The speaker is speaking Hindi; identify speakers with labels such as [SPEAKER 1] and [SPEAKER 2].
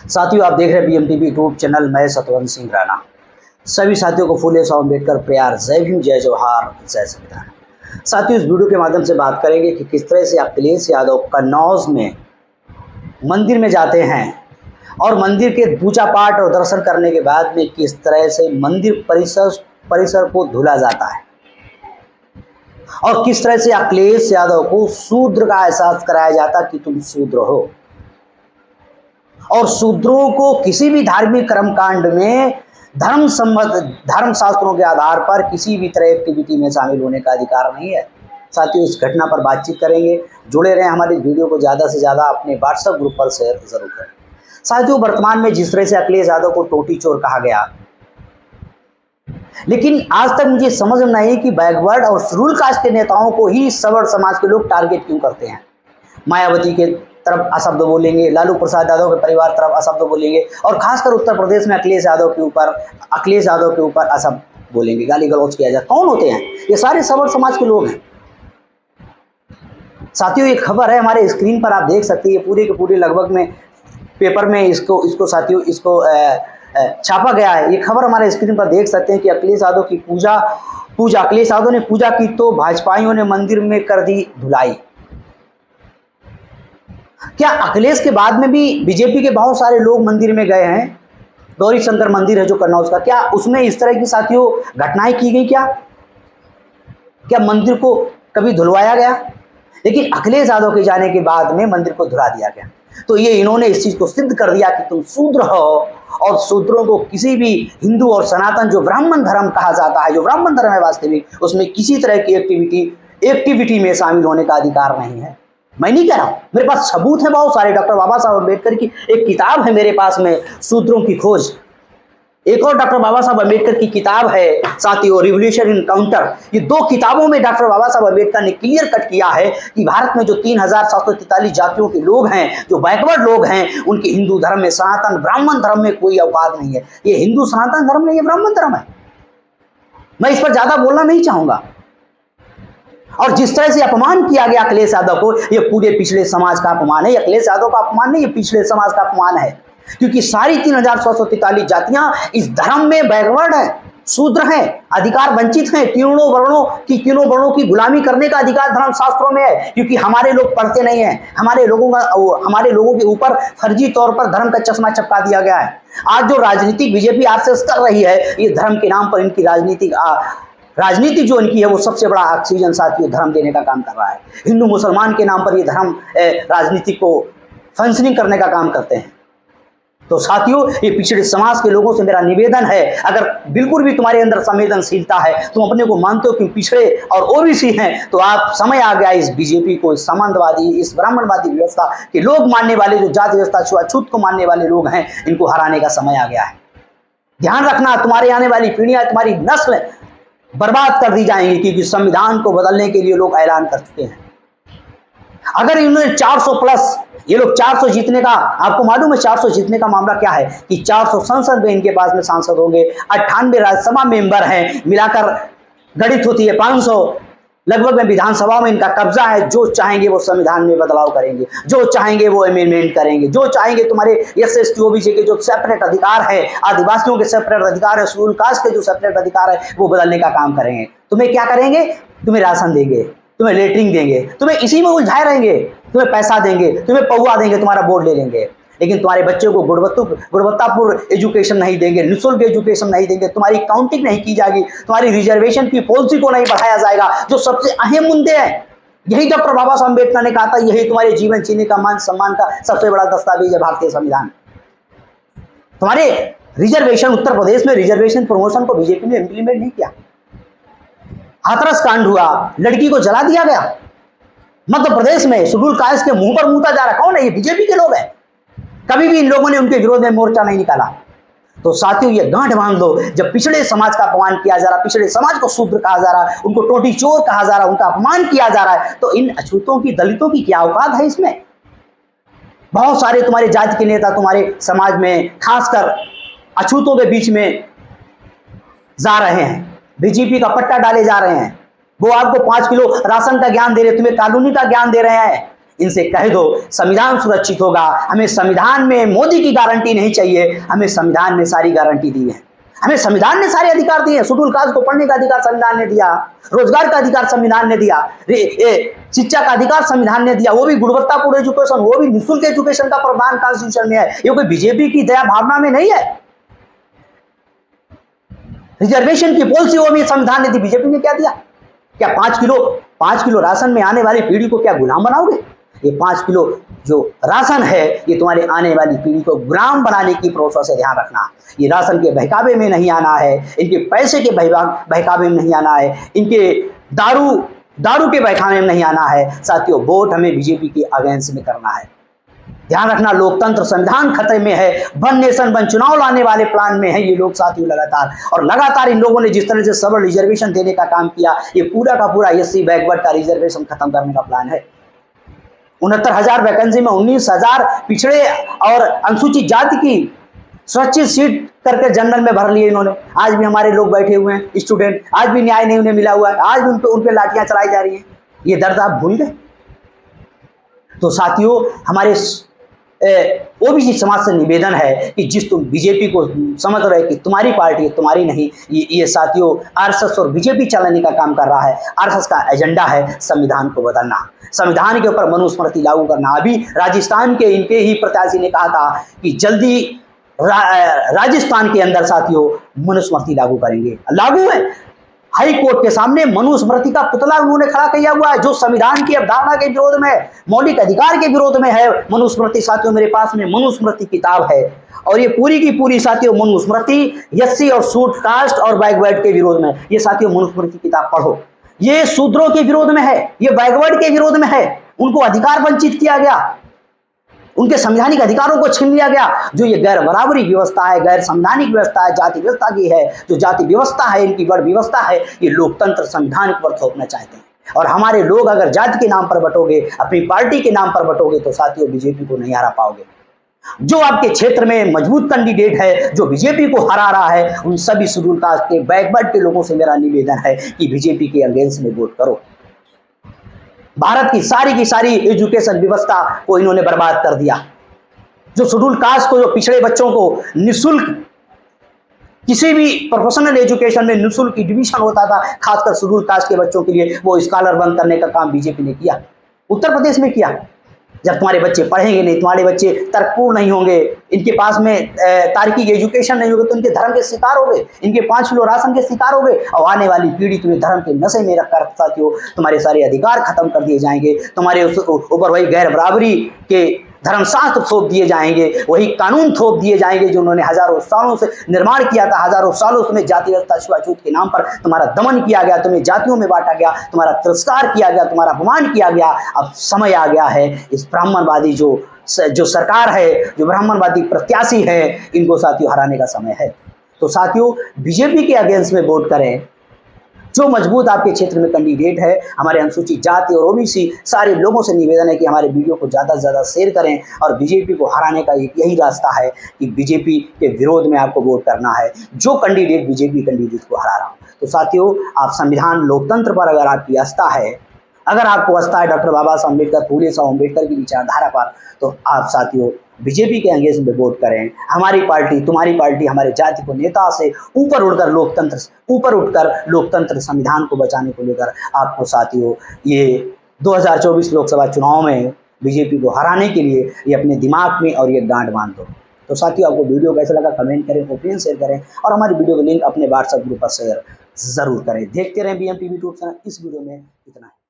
[SPEAKER 1] साथियों, आप देख रहे हैं बीएमटीवी यूट्यूब चैनल। मैं सतवंत सिंह राणा सभी साथियों को फूले साहब अम्बेडकर प्यार, जय भीम, जय जवाहर, जय संविधान। साथियों, इस वीडियो के माध्यम से बात करेंगे कि किस तरह से अखिलेश यादव कन्नौज में मंदिर में जाते हैं और मंदिर के पूजा पाठ और दर्शन करने के बाद में किस तरह से मंदिर परिसर को धुला जाता है और किस तरह से अखिलेश यादव को शूद्र का एहसास कराया जाता कि तुम शूद्र हो। और शूद्रों को किसी भी धार्मिक कर्मकांड में धर्म शास्त्रों के आधार पर किसी भी तरह एक्टिविटी में शामिल होने का अधिकार नहीं है। साथियों, इस घटना पर बातचीत करेंगे। जुड़े रहें, हमारी वीडियो को ज़्यादा से ज़्यादा अपने व्हाट्सएप ग्रुप पर शेयर जरूर करें। साथियों, वर्तमान में जिस तरह से अखिलेश यादव को टोटी चोर कहा गया, लेकिन आज तक मुझे समझ में नहीं कि बैकवर्ड और शेड्यूल कास्ट के नेताओं को ही सवर्ण समाज के लोग टारगेट क्यों करते हैं। मायावती के तरफ अशब्द बोलेंगे, लालू प्रसाद यादव के परिवार तरफ अशब्द बोलेंगे और खासकर उत्तर प्रदेश में अखिलेश यादव के ऊपर अशब्द बोलेंगे, गाली गलौज किया जाए। कौन होते हैं ये? सारे सवर्ण समाज के लोग हैं। साथियों, ये खबर है हमारे स्क्रीन पर, आप देख सकते हैं। ये पूरे के पूरे लगभग में पेपर में इसको साथियों इसको छापा गया है। ये खबर हमारे स्क्रीन पर देख सकते हैं कि अखिलेश यादव की पूजा अखिलेश यादव ने पूजा की तो भाजपाइयों ने मंदिर में कर दी धुलाई। क्या अखिलेश के बाद में भी बीजेपी के बहुत सारे लोग मंदिर में गए हैं? गौरी शंकर मंदिर है जो कन्नौज का, क्या उसमें इस तरह की साथियों घटनाएं की गई? क्या मंदिर को कभी धुलवाया गया? लेकिन अखिलेश यादव के जाने के बाद में मंदिर को धुला दिया गया। तो ये इन्होंने इस चीज को सिद्ध कर दिया कि तुम शूद्र हो और शूद्रों को किसी भी हिंदू और सनातन जो ब्राह्मण धर्म कहा जाता है, जो ब्राह्मण धर्म है वास्तविक, उसमें किसी तरह की एक्टिविटी में शामिल होने का अधिकार नहीं है। मैं नहीं कह रहा हूं, मेरे पास सबूत है बहुत सारे। डॉक्टर बाबा साहब अम्बेडकर की एक किताब है मेरे पास में, शूद्रों की खोज। एक और डॉक्टर बाबा साहब अम्बेडकर की किताब है साथियों, रिवॉल्यूशन इनकाउंटर। ये दो किताबों में डॉक्टर बाबा साहब अम्बेडकर ने क्लियर कट किया है कि भारत में जो 3743 जातियों के लोग हैं, जो बैकवर्ड लोग हैं, उनके हिंदू धर्म में, सनातन ब्राह्मण धर्म में कोई औकात नहीं है। ये हिंदू सनातन धर्म नहीं, ये ब्राह्मण धर्म है। मैं इस पर ज्यादा बोलना नहीं चाहूंगा। और जिस तरह से अपमान किया गया अखिलेश यादव को, ये पूरे पिछड़े समाज का अपमान है। अखिलेश यादव का अपमान नहीं, ये पिछड़े समाज का अपमान है। क्योंकि सारी 3743 जातियां इस धर्म में बैकवर्ड हैं, शूद्र हैं, अधिकार वंचित हैं। तीनों वर्णों की गुलामी करने का अधिकार धर्म शास्त्रों में है। क्योंकि हमारे लोग पढ़ते नहीं हैं, हमारे लोगों के ऊपर फर्जी तौर पर धर्म का चश्मा चिपका दिया गया है। आज जो राजनीति बीजेपी आरएसएस कर रही है, ये धर्म के नाम पर इनकी राजनीति जो इनकी है, वो सबसे बड़ा ऑक्सीजन साथियों धर्म देने का काम कर रहा है। हिंदू मुसलमान के नाम पर ये धर्म राजनीति को फंक्शनिंग करने का काम करते हैं। तो साथियों, ये पिछड़े समाज के लोगों से मेरा निवेदन है, अगर बिल्कुल भी तुम्हारे अंदर संवेदनशीलता है, तुम अपने को मानते हो कि पिछड़े और ओबीसी हैं, तो आप समय आ गया इस बीजेपी को, इस समाजवादी, इस ब्राह्मणवादी व्यवस्था के लोग मानने वाले, जो जाति व्यवस्था छुआछूत को मानने वाले लोग हैं, इनको हराने का समय आ गया है। ध्यान रखना, तुम्हारे आने वाली पीढ़ियां, तुम्हारी नस्ल बर्बाद कर दी जाएंगी, क्योंकि संविधान को बदलने के लिए लोग ऐलान कर चुके हैं। अगर इन्होंने 400 प्लस, ये लोग 400 जीतने का, आपको मालूम है 400 जीतने का मामला क्या है? कि 400 संसद में इनके पास में सांसद होंगे, 98 राज्यसभा मेंबर हैं, मिलाकर गणित होती है 500, लगभग में विधानसभा में इनका कब्जा है। जो चाहेंगे वो संविधान में बदलाव करेंगे, जो चाहेंगे वो अमेंडमेंट करेंगे, जो चाहेंगे तुम्हारे SC OBC के जो सेपरेट अधिकार है, आदिवासियों के सेपरेट अधिकार है, शेड्यूल कास्ट के जो सेपरेट अधिकार है, वो बदलने का काम करेंगे। तुम्हें क्या करेंगे? तुम्हें राशन देंगे, तुम्हें लेटरिंग देंगे, तुम्हें इसी में उलझाए रहेंगे, तुम्हें पैसा देंगे, तुम्हें पौवा देंगे, तुम्हारा वोट ले लेंगे। लेकिन तुम्हारे बच्चों को गुणवत्तापूर्ण एजुकेशन नहीं देंगे, निःशुल्क एजुकेशन नहीं देंगे, तुम्हारी काउंटिंग नहीं की जाएगी, तुम्हारी रिजर्वेशन की पॉलिसी को नहीं बढ़ाया जाएगा, जो सबसे अहम मुद्दे हैं। यही डॉक्टर बाबा साहब अम्बेडकर ने कहा था, यही तुम्हारे जीवन जीने का, मान सम्मान का सबसे बड़ा दस्तावेज है भारतीय संविधान। तुम्हारे रिजर्वेशन, उत्तर प्रदेश में रिजर्वेशन प्रमोशन को बीजेपी ने इंप्लीमेंट नहीं किया। हाथरस कांड हुआ, लड़की को जला दिया गया। मध्य प्रदेश में शेड्यूल कास्ट के मुंह पर मूता जा रहा, कौन है? ये बीजेपी के लोग हैं। कभी भी इन लोगों ने उनके विरोध में मोर्चा नहीं निकाला। तो साथियों, ये गांठ बांध लो, जब पिछड़े समाज का अपमान किया जा रहा, पिछड़े समाज को शूद्र कहा जा रहा, उनको टोटी चोर कहा जा रहा, उनका अपमान किया जा रहा है, तो इन अछूतों की, दलितों की क्या औकात है इसमें? बहुत सारे तुम्हारे जाति के नेता तुम्हारे समाज में, खासकर अछूतों के बीच में जा रहे हैं, बीजेपी का पट्टा डाले जा रहे हैं। वो आपको 5 किलो राशन का ज्ञान दे रहे, तुम्हें कॉलोनी का ज्ञान दे रहे हैं, इनसे कह दो संविधान सुरक्षित होगा। हमें संविधान में मोदी की गारंटी नहीं चाहिए, हमें संविधान ने सारी गारंटी दी है, हमें संविधान ने सारे अधिकार दिए हैं। शेड्यूल कास्ट को पढ़ने का अधिकार संविधान ने दिया, रोजगार का अधिकार संविधान ने दिया, शिक्षा का अधिकार संविधान ने दिया, वो भी गुणवत्तापूर्ण एजुकेशन, वो भी निःशुल्क एजुकेशन का प्रावधान कॉन्स्टिट्यूशन में है। ये कोई बीजेपी की दया भावना में नहीं है। रिजर्वेशन की पॉलिसी वो भी संविधान ने दी, बीजेपी ने क्या दिया? क्या 5 किलो राशन में आने वाली पीढ़ी को क्या गुलाम बनाओगे? ये 5 किलो जो राशन है ये तुम्हारे आने वाली पीढ़ी को गुलाम बनाने की प्रोसेस है, ध्यान रखना। ये राशन के बहकावे में नहीं आना है, इनके पैसे के बहकावे में नहीं आना है, इनके दारू के बहकावे में नहीं आना है। साथियों, वोट हमें बीजेपी के अगेंस्ट में करना है। ध्यान रखना, लोकतंत्र संविधान खतरे में है, वन नेशन वन चुनाव लाने वाले प्लान में है ये लोग साथियों लगातार इन लोगों ने जिस तरह से सबल रिजर्वेशन देने का काम किया, ये पूरा का पूरा एससी बैकवर्ड का रिजर्वेशन खत्म करने का प्लान है। 69,000 वैकेंसी में 19,000 पिछड़े और अनुसूचित जाति की सुरक्षित सीट करके जनरल में भर लिए इन्होंने। आज भी हमारे लोग बैठे हुए हैं स्टूडेंट, आज भी न्याय नहीं उन्हें मिला हुआ है, आज भी उन पे लाठियां चलाई जा रही हैं। ये दर्द आप भूल गए? तो साथियों, हमारे ओबीसी समाज से निवेदन है कि जिस तुम बीजेपी को समझ रहे कि तुम्हारी पार्टी है, तुम्हारी नहीं, ये साथियों आरएसएस और बीजेपी चलाने का काम कर रहा है। आरएसएस का एजेंडा है संविधान को बदलना, संविधान के ऊपर मनुस्मृति लागू करना। अभी राजस्थान के इनके ही प्रत्याशी ने कहा था कि जल्दी राजस्थान के अंदर साथियों मनुस्मृति लागू करेंगे। लागू है, हाई कोर्ट के सामने मनुस्मृति का पुतला उन्होंने खड़ा किया हुआ है, जो संविधान की अवधारणा के विरोध में, मौलिक अधिकार के विरोध में है। मनुस्मृति साथियों, मेरे पास में मनुस्मृति किताब है और ये पूरी की पूरी साथियों मनुस्मृति एससी और शेड्यूल कास्ट और बैकवर्ड के विरोध में। ये साथियों मनुस्मृति किताब पढ़ो, ये शूद्रों के विरोध में है, ये बैकवर्ड के विरोध में है। उनको अधिकार वंचित किया गया, उनके संवैधानिक अधिकारों को छीन लिया गया। जो ये गैर बराबरी व्यवस्था है, गैर संवैधानिक व्यवस्था है, जाति व्यवस्था की है, जो जाति व्यवस्था है, इनकी बड़ व्यवस्था है, ये लोकतंत्र संविधान पर थोपना चाहते हैं। और हमारे लोग अगर जाति के नाम पर बटोगे, अपनी पार्टी के नाम पर बटोगे, तो साथियों बीजेपी को नहीं हरा पाओगे। जो आपके क्षेत्र में मजबूत कैंडिडेट है, जो बीजेपी को हरा रहा है, उन सभी शेड्यूल कास्ट के बैकवर्ड के लोगों से मेरा निवेदन है कि बीजेपी के अगेंस्ट में वोट करो। भारत की सारी एजुकेशन व्यवस्था को इन्होंने बर्बाद कर दिया। जो शेड्यूल कास्ट को, जो पिछड़े बच्चों को निःशुल्क किसी भी प्रोफेशनल एजुकेशन में निःशुल्क एडमिशन होता था, खासकर शेड्यूल कास्ट के बच्चों के लिए, वो स्कॉलर बंद करने का काम बीजेपी ने किया। उत्तर प्रदेश में किया। जब तुम्हारे बच्चे पढ़ेंगे नहीं, तुम्हारे बच्चे तर्कपूर्ण नहीं होंगे, इनके पास में तार्किक एजुकेशन नहीं होगी, तो इनके धर्म के शिकार हो गए, इनके 5 किलो राशन के शिकार हो गए। और आने वाली पीढ़ी तुम्हें धर्म के नशे में रखकर साथियों तुम्हारे सारे अधिकार खत्म कर दिए जाएंगे। तुम्हारे ऊपर वही गैर बराबरी के धर्मशास्त्र थोप दिए जाएंगे, वही कानून थोप दिए जाएंगे जो उन्होंने हजारों सालों से निर्माण किया था। हजारों सालों से जाति व्यवस्था छुआछूत के नाम पर तुम्हारा दमन किया गया, तुम्हें जातियों में बांटा गया, तुम्हारा तिरस्कार किया गया, तुम्हारा अपमान किया गया। अब समय आ गया है इस ब्राह्मणवादी जो सरकार है, जो ब्राह्मणवादी प्रत्याशी है, इनको साथियों हराने का समय है। तो साथियों बीजेपी के अगेंस्ट में वोट करें। जो मजबूत आपके क्षेत्र में कैंडिडेट है, हमारे अनुसूचित जाति और ओबीसी सारे लोगों से निवेदन है कि हमारे वीडियो को ज़्यादा से ज़्यादा शेयर करें। और बीजेपी को हराने का एक यही रास्ता है कि बीजेपी के विरोध में आपको वोट करना है, जो कैंडिडेट बीजेपी कैंडिडेट को हरा रहा हो। तो साथियों, आप संविधान लोकतंत्र पर अगर आपकी आस्था है, अगर आपको आस्था है डॉक्टर बाबा साहब अम्बेडकर, फूले साहब अम्बेडकर की विचारधारा पर, तो आप साथियों बीजेपी के अगेंस्ट में वोट करें। हमारी पार्टी, तुम्हारी पार्टी, हमारे जाति को नेता से ऊपर उठकर लोकतंत्र संविधान को बचाने को लेकर आपको साथियों ये 2024 लोकसभा चुनाव में बीजेपी को हराने के लिए ये अपने दिमाग में और ये गांठ बांध दो। तो साथियों, आपको वीडियो कैसा लगा कमेंट करें, ओपिनियन शेयर करें और हमारी वीडियो का लिंक अपने व्हाट्सएप ग्रुप पर शेयर जरूर करें। देखते रहें BM TV यूट्यूब चैनल। इस वीडियो में इतना है।